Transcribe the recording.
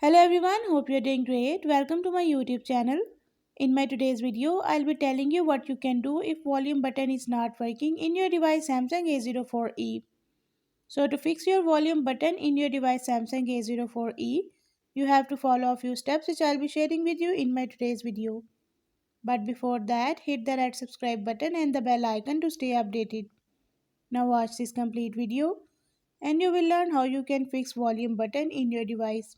Hello everyone, hope you're doing great. Welcome to my YouTube channel. In my today's video, I'll be telling you what you can do if volume button is not working in your device Samsung A04e. So to fix your volume button in your device Samsung A04e, you have to follow a few steps which I'll be sharing with you in my today's video. But before that, hit the red subscribe button and the bell icon to stay updated. Now watch this complete video and you will learn how you can fix volume button in your device.